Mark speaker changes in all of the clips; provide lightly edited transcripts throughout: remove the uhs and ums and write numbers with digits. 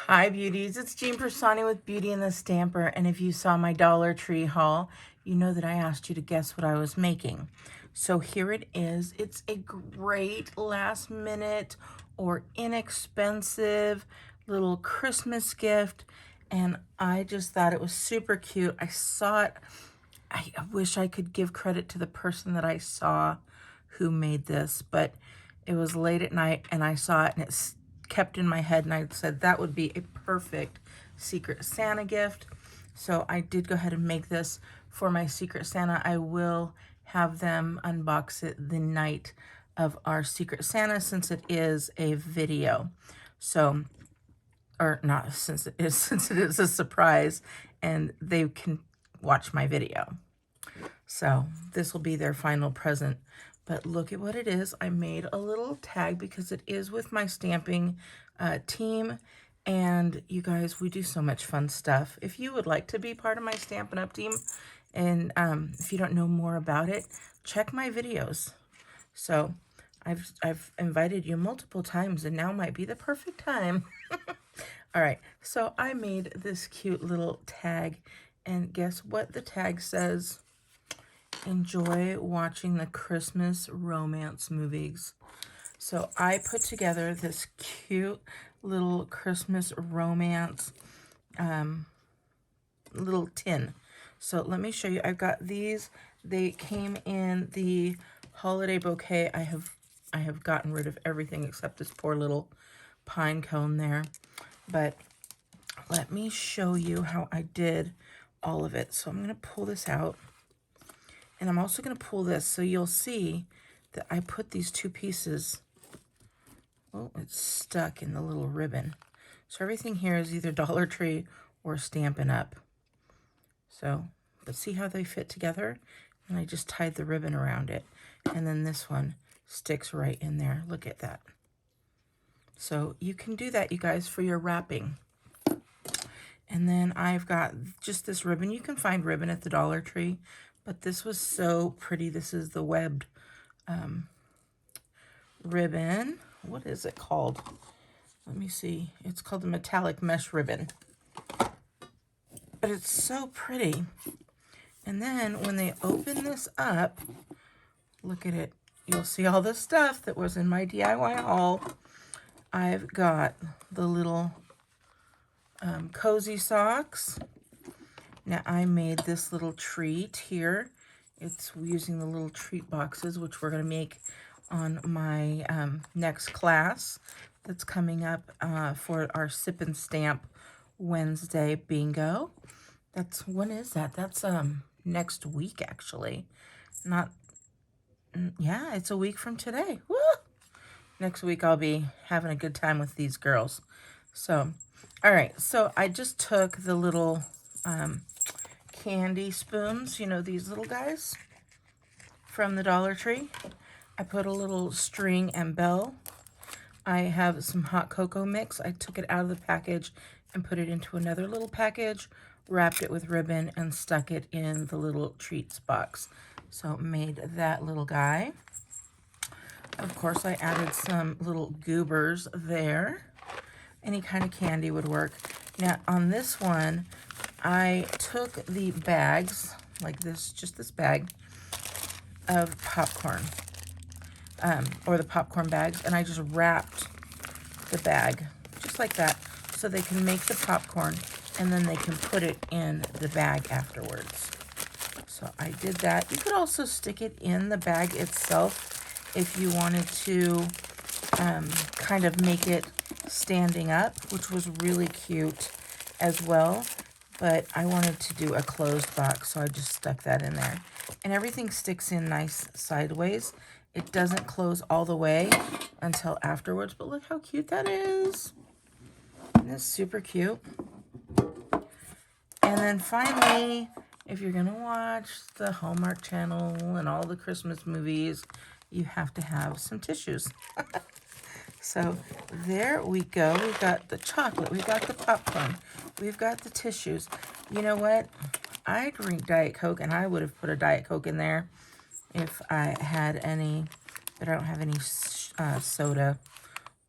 Speaker 1: Hi beauties, it's Jean Piersanti with Beauty and the Stamper, and if you saw my Dollar Tree haul, you know that I asked you to guess what I was making. So here it is. It's a great last minute or inexpensive little Christmas gift, and I just thought it was super cute. I saw it. I wish I could give credit to the person that I saw who made this, but it was late at night and I saw it and it's kept in my head, and I said that would be a perfect Secret Santa gift. So I did go ahead and make this for my Secret Santa. I will have them unbox it the night of our Secret Santa since it is a video. So, or not since it is a surprise and they can watch my video. So this will be their final present. But look at what it is. I made a little tag because it is with my stamping team. And you guys, we do so much fun stuff. If you would like to be part of my Stampin' Up! Team, and if you don't know more about it, check my videos. So I've invited you multiple times, and now might be the perfect time. All right, so I made this cute little tag, and guess what the tag says? Enjoy watching the Christmas romance movies. So I put together this cute little Christmas romance little tin. So let me show you. I've got these. They came in the holiday bouquet. I have gotten rid of everything except this poor little pine cone there. But let me show you how I did all of it. So I'm going to pull this out. And I'm also going to pull this so you'll see that I put these two pieces. Oh, it's stuck in the little ribbon. So everything here is either Dollar Tree or Stampin' Up. So, but see how they fit together? And I just tied the ribbon around it. And then this one sticks right in there. Look at that. So you can do that, you guys, for your wrapping. And then I've got just this ribbon. You can find ribbon at the Dollar Tree, but this was so pretty. This is the webbed ribbon. What is it called? Let me see. It's called the metallic mesh ribbon. But it's so pretty. And then when they open this up, look at it. You'll see all the stuff that was in my DIY haul. I've got the little cozy socks. Now I made this little treat here. It's using the little treat boxes, which we're going to make on my next class that's coming up for our Sip and Stamp Wednesday bingo. When is that? That's next week, actually. Yeah, it's a week from today. Woo! Next week I'll be having a good time with these girls. So, all right, so I just took the little candy spoons, you know, these little guys from the Dollar Tree. I put a little string and bell. I have some hot cocoa mix. I took it out of the package and put it into another little package, wrapped it with ribbon, and stuck it in the little treats box. So made that little guy. Of course, I added some little goobers there. Any kind of candy would work. Now, on this one, I took the bags, like this, just this bag of popcorn, or the popcorn bags, and I just wrapped the bag, just like that, so they can make the popcorn, and then they can put it in the bag afterwards. So I did that. You could also stick it in the bag itself if you wanted to kind of make it standing up, which was really cute as well. But I wanted to do a closed box, so I just stuck that in there. And everything sticks in nice sideways. It doesn't close all the way until afterwards, but look how cute that is. Isn't it super cute? And then finally, if you're going to watch the Hallmark Channel and all the Christmas movies, you have to have some tissues. So there we go. We've got the chocolate. We've got the popcorn. We've got the tissues. You know what? I drink Diet Coke, and I would have put a Diet Coke in there if I had any, but I don't have any soda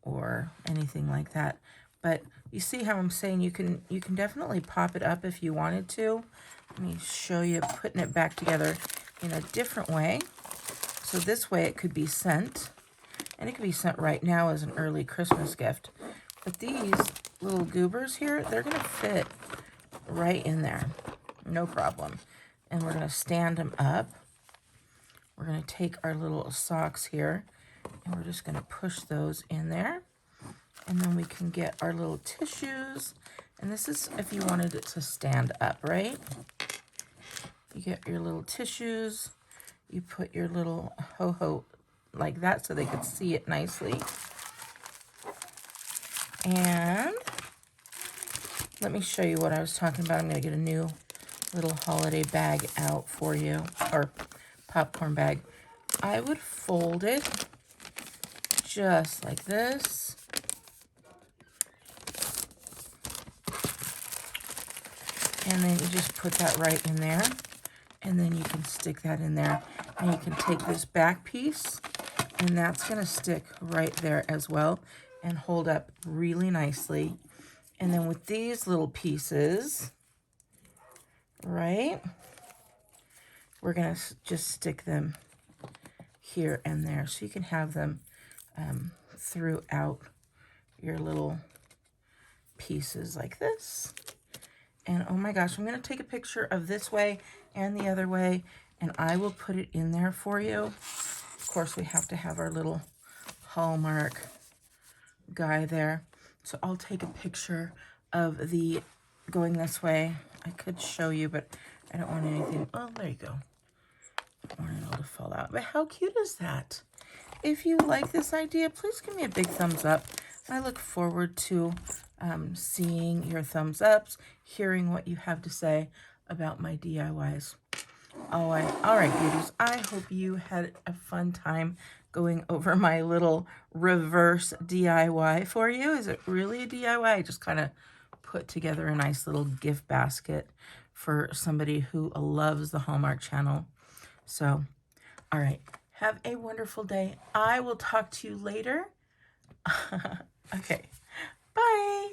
Speaker 1: or anything like that. But you see how I'm saying you can definitely pop it up if you wanted to. Let me show you putting it back together in a different way. So this way it could be sent, and it could be sent right now as an early Christmas gift. But these little goobers here, they're going to fit right in there. No problem. And we're going to stand them up. We're going to take our little socks here, and we're just going to push those in there. And then we can get our little tissues. And this is if you wanted it to stand up, right? You get your little tissues. You put your little ho-ho like that so they could see it nicely. And let me show you what I was talking about. I'm going to get a new little holiday bag out for you, or popcorn bag. I would fold it just like this. And then you just put that right in there. And then you can stick that in there. And you can take this back piece, and that's going to stick right there as well and hold up really nicely. And then with these little pieces, right, we're going to just stick them here and there. So you can have them throughout your little pieces like this. And oh my gosh, I'm going to take a picture of this way and the other way, and I will put it in there for you. Of course, we have to have our little Hallmark guy there. So I'll take a picture of the going this way. I could show you, but I don't want anything. Oh, there you go. I don't want it all to fall out. But how cute is that? If you like this idea, please give me a big thumbs up. I look forward to seeing your thumbs ups, hearing what you have to say about my DIYs. All right, beauties. I hope you had a fun time going over my little reverse DIY for you. Is it really a DIY? I just kind of put together a nice little gift basket for somebody who loves the Hallmark Channel. So, all right. Have a wonderful day. I will talk to you later. Okay. Bye.